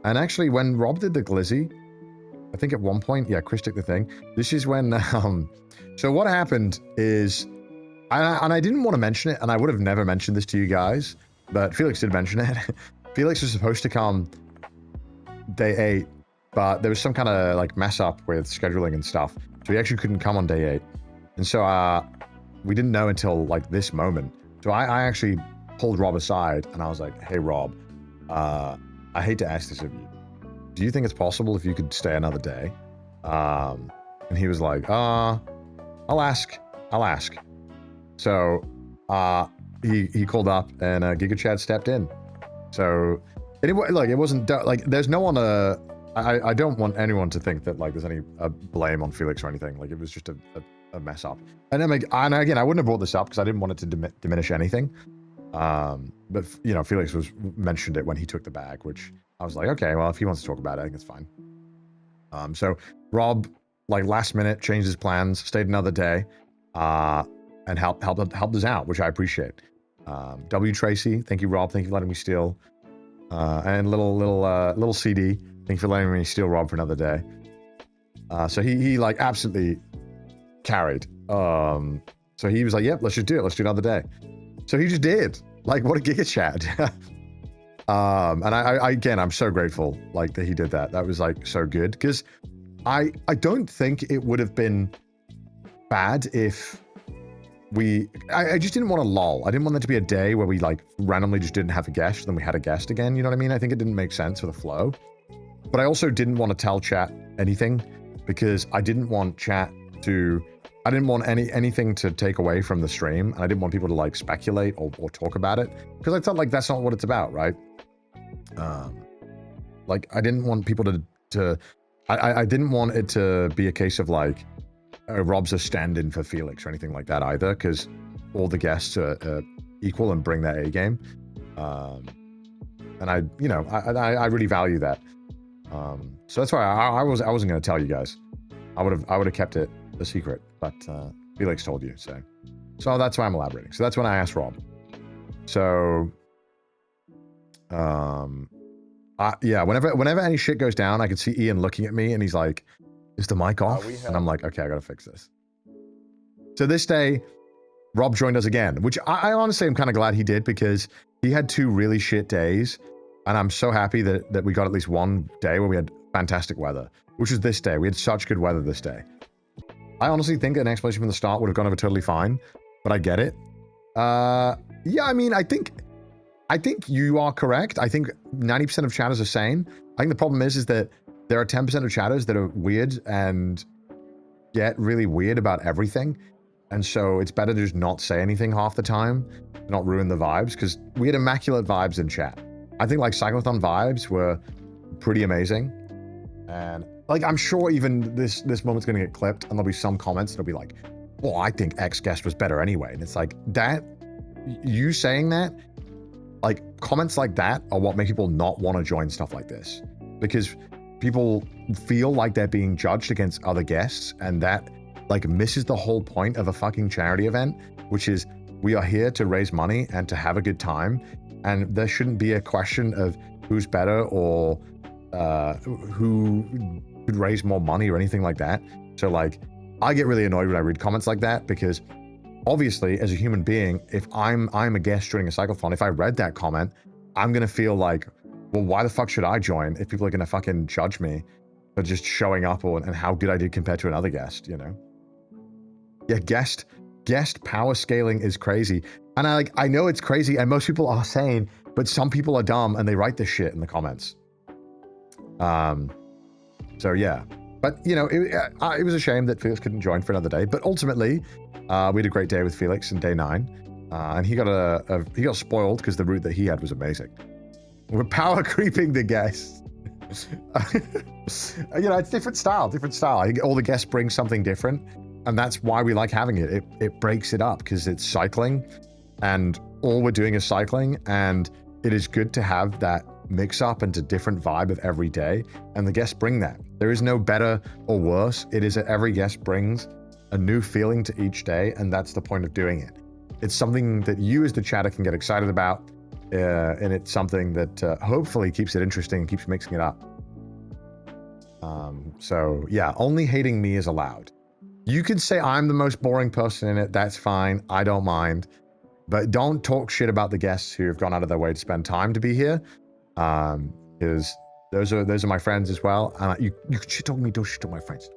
And actually, when Rob did the glizzy, I think at one point, yeah, Chris took the thing. This is when, so what happened is, and I didn't want to mention it, and I would have never mentioned this to you guys, but Felix did mention it. Felix was supposed to come day 8, but there was some kind of like mess up with scheduling and stuff. So he actually couldn't come on day 8. And so we didn't know until like this moment. So I actually pulled Rob aside and I was like, hey, Rob, I hate to ask this of you. Do you think it's possible if you could stay another day? And he was like, I'll ask. So he called up and GigaChad stepped in. So it wasn't like there's no one. I don't want anyone to think that like there's any blame on Felix or anything. Like it was just a mess up. And then and again, I wouldn't have brought this up because I didn't want it to diminish anything. But you know, Felix mentioned it when he took the bag, which I was like, okay, well, if he wants to talk about it, I think it's fine. So Rob, like last minute, changed his plans, stayed another day, and helped us out, which I appreciate. W Tracy, thank you, Rob. Thank you for letting me steal. And little CD, thank you for letting me steal Rob for another day. So he like absolutely carried. So he was like, yep, let's just do it. Let's do another day. So he just did. Like, what a giga chat. And again, I'm so grateful like that he did that. That was like so good because I don't think it would have been bad if I just didn't want to lull. I didn't want there to be a day where we like randomly just didn't have a guest, then we had a guest again. You know what I mean? I think it didn't make sense for the flow. But I also didn't want to tell chat anything because I didn't want anything to take away from the stream, and I didn't want people to like speculate or talk about it because I felt like that's not what it's about, right? Like I didn't want people I didn't want it to be a case of like Rob's a stand-in for Felix or anything like that either, because all the guests are equal and bring their A game, and I really value that. So that's why I wasn't going to tell you guys. I would have kept it a secret, but Felix told you, so that's why I'm elaborating. So that's when I asked Rob. So yeah, whenever any shit goes down, I could see Ian looking at me and he's like, is the mic off? And I'm like, okay, I gotta fix this. So this day, Rob joined us again, which I honestly am kind of glad he did because he had 2 really shit days, and I'm so happy that we got at least one day where we had fantastic weather, which was this day. We had such good weather this day. I honestly think an explanation from the start would have gone over totally fine, but I get it. Yeah, I mean, I think you are correct. I think 90% of chatters are sane. I think the problem is that there are 10% of chatters that are weird and get really weird about everything. And so it's better to just not say anything half the time, not ruin the vibes, because we had immaculate vibes in chat. I think like Cyclothon vibes were pretty amazing. And like, I'm sure even this moment's going to get clipped and there'll be some comments that'll be like, well, I think X guest was better anyway. And it's like that, you saying that, like comments like that are what make people not want to join stuff like this, because people feel like they're being judged against other guests, and that like misses the whole point of a fucking charity event, which is we are here to raise money and to have a good time, and there shouldn't be a question of who's better or who could raise more money or anything like that. So like, I get really annoyed when I read comments like that, because obviously as a human being, if I'm a guest joining a cyclothon, if I read that comment, I'm gonna feel like, well, why the fuck should I join if people are gonna fucking judge me for just showing up and how good I did compared to another guest, you know? Yeah, guest power scaling is crazy. And I know it's crazy and most people are sane, but some people are dumb and they write this shit in the comments. So yeah, but you know, it was a shame that Felix couldn't join for another day, but ultimately, we had a great day with Felix in day 9. And he got spoiled because the route that he had was amazing. We're power creeping the guests. You know, it's different style. I think all the guests bring something different, and that's why we like having it. It breaks it up because it's cycling, and all we're doing is cycling, and it is good to have that mix up into different vibe of every day, and the guests bring that. There is no better or worse. It is that every guest brings a new feeling to each day, and that's the point of doing it. It's something that you as the chatter can get excited about, and it's something that hopefully keeps it interesting and keeps mixing it up. So yeah, only hating me is allowed. You could say I'm the most boring person in it. That's fine. I don't mind. But don't talk shit about the guests who have gone out of their way to spend time to be here. Because those are my friends as well. You shit talk me, don't shit talk my friends.